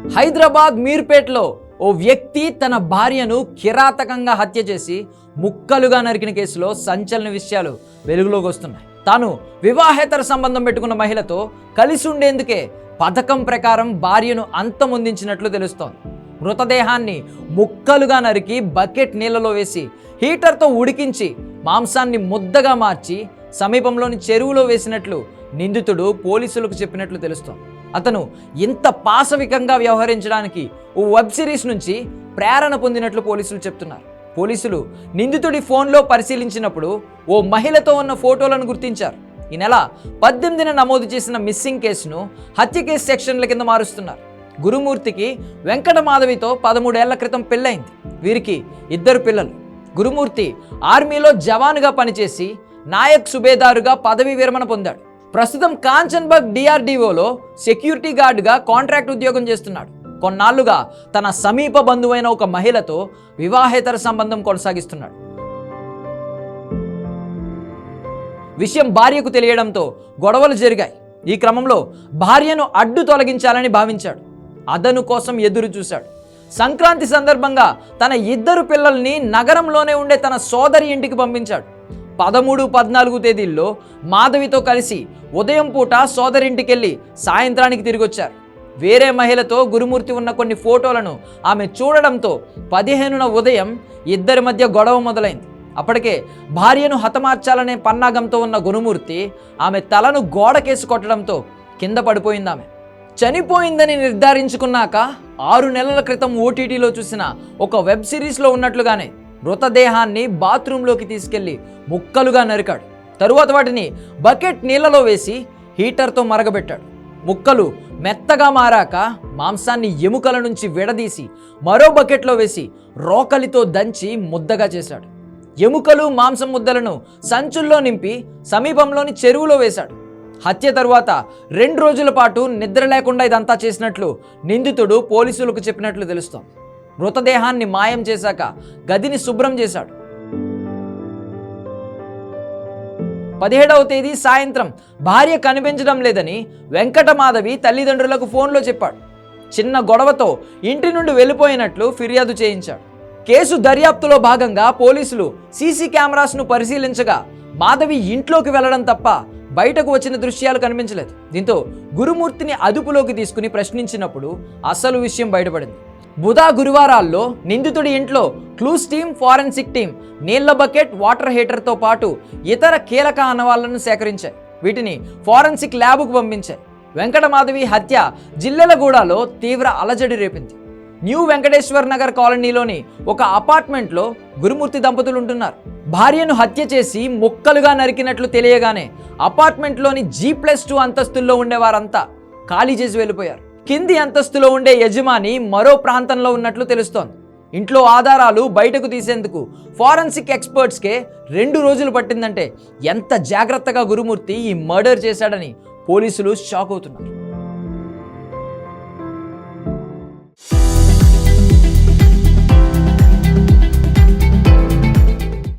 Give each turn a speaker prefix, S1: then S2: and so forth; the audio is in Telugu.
S1: హైదరాబాద్ మీర్పేట్లో ఓ వ్యక్తి తన భార్యను కిరాతకంగా హత్య చేసి ముక్కలుగా నరికిన కేసులో సంచలన విషయాలు వెలుగులోకి వస్తున్నాయి. తాను వివాహేతర సంబంధం పెట్టుకున్న మహిళతో కలిసి ఉండేందుకే పథకం ప్రకారం భార్యను అంతమొందించినట్లు తెలుస్తోంది. మృతదేహాన్ని ముక్కలుగా నరికి బకెట్ నీళ్లలో వేసి హీటర్తో ఉడికించి మాంసాన్ని ముద్దగా మార్చి సమీపంలోని చెరువులో వేసినట్లు నిందితుడు పోలీసులకు చెప్పినట్లు తెలుస్తోంది. అతను ఇంత పాశవికంగా వ్యవహరించడానికి ఓ వెబ్ సిరీస్ నుంచి ప్రేరణ పొందినట్లు పోలీసులు చెప్తున్నారు. పోలీసులు నిందితుడి ఫోన్లో పరిశీలించినప్పుడు ఓ మహిళతో ఉన్న ఫోటోలను గుర్తించారు. ఈ నెల 18న నమోదు చేసిన మిస్సింగ్ కేసును హత్య కేసు సెక్షన్ల కింద మారుస్తున్నారు. గురుమూర్తికి వెంకటమాధవితో 13 ఏళ్ల క్రితం పెళ్ళైంది. వీరికి 2 పిల్లలు. గురుమూర్తి ఆర్మీలో జవానుగా పనిచేసి నాయక్ సుబేదారుగా పదవీ విరమణ పొందాడు. ప్రస్తుతం కాంచన్బర్గ్ DRDOలో సెక్యూరిటీ గార్డుగా కాంట్రాక్ట్ ఉద్యోగం చేస్తున్నాడు. కొన్నాళ్లుగా తన సమీప బంధువైన ఒక మహిళతో వివాహేతర సంబంధం కొనసాగిస్తున్నాడు. విషయం భార్యకు తెలియడంతో గొడవలు జరిగాయి. ఈ క్రమంలో భార్యను అడ్డు తొలగించాలని భావించాడు. అదను కోసం ఎదురు చూశాడు. సంక్రాంతి సందర్భంగా తన 2 పిల్లల్ని నగరంలోనే ఉండే తన సోదరి ఇంటికి పంపించాడు. 13, 14 తేదీల్లో మాధవితో కలిసి ఉదయం పూట సోదరింటికెళ్ళి సాయంత్రానికి తిరిగి వచ్చారు. వేరే మహిళతో గురుమూర్తి ఉన్న కొన్ని ఫోటోలను ఆమె చూడడంతో 15న ఉదయం 2 మధ్య గొడవ మొదలైంది. అప్పటికే భార్యను హతమార్చాలనే పన్నాగంతో ఉన్న గురుమూర్తి ఆమె తలను గోడకేసి కొట్టడంతో కింద పడిపోయింది. ఆమె చనిపోయిందని నిర్ధారించుకున్నాక 6 నెలల క్రితం OTTలో చూసిన ఒక వెబ్ సిరీస్లో ఉన్నట్లుగానే మృతదేహాన్ని బాత్రూంలోకి తీసుకెళ్లి ముక్కలుగా నరికాడు. తరువాత వాటిని బకెట్ నీళ్లలో వేసి హీటర్తో మరగబెట్టాడు. ముక్కలు మెత్తగా మారాక మాంసాన్ని ఎముకల నుంచి విడదీసి మరో బకెట్లో వేసి రోకలితో దంచి ముద్దగా చేశాడు. ఎముకలు మాంసం ముద్దలను సంచుల్లో నింపి సమీపంలోని చెరువులో వేశాడు. హత్య తరువాత 2 రోజుల పాటు నిద్ర లేకుండా ఇదంతా చేసినట్లు నిందితుడు పోలీసులకు చెప్పినట్లు తెలుస్తోంది. మృతదేహాన్ని మాయం చేశాక గదిని శుభ్రం చేశాడు. 17వ తేదీ సాయంత్రం భార్య కనిపించడం లేదని వెంకటమాధవి తల్లిదండ్రులకు ఫోన్లో చెప్పాడు. చిన్న గొడవతో ఇంటి నుండి వెళ్ళిపోయినట్లు ఫిర్యాదు చేయించాడు. కేసు దర్యాప్తులో భాగంగా పోలీసులు సీసీ కెమెరాస్ను పరిశీలించగా మాధవి ఇంట్లోకి వెళ్లడం తప్ప బయటకు వచ్చిన దృశ్యాలు కనిపించలేదు. దీంతో గురుమూర్తిని అదుపులోకి తీసుకుని ప్రశ్నించినప్పుడు అసలు విషయం బయటపడింది. బుధ గురువారాల్లో నిందితుడి ఇంట్లో క్లూస్ టీమ్, ఫారెన్సిక్ టీం నీళ్ల బకెట్, వాటర్ హీటర్తో పాటు ఇతర కీలక ఆనవాళ్లను సేకరించాయి. వీటిని ఫారెన్సిక్ ల్యాబ్కు పంపించాయి. వెంకటమాధవి హత్య జిల్లెలగూడలో తీవ్ర అలజడి రేపింది. న్యూ వెంకటేశ్వర్ నగర్ కాలనీలోని ఒక అపార్ట్మెంట్లో గురుమూర్తి దంపతులు ఉంటున్నారు. భార్యను హత్య చేసి ముక్కలుగా నరికినట్లు తెలియగానే అపార్ట్మెంట్లోని G+2 అంతస్తుల్లో ఉండేవారంతా ఖాళీ చేసి వెళ్ళిపోయారు. కింది అంతస్తులో ఉండే యజమాని మరో ప్రాంతంలో ఉన్నట్లు తెలుస్తోంది. ఇంట్లో ఆధారాలు బయటకు తీసేందుకు ఫారెన్సిక్ ఎక్స్పర్ట్స్కే 2 రోజులు పట్టిందంటే ఎంత జాగ్రత్తగా గురుమూర్తి ఈ మర్డర్ చేశాడని పోలీసులు షాక్ అవుతున్నారు.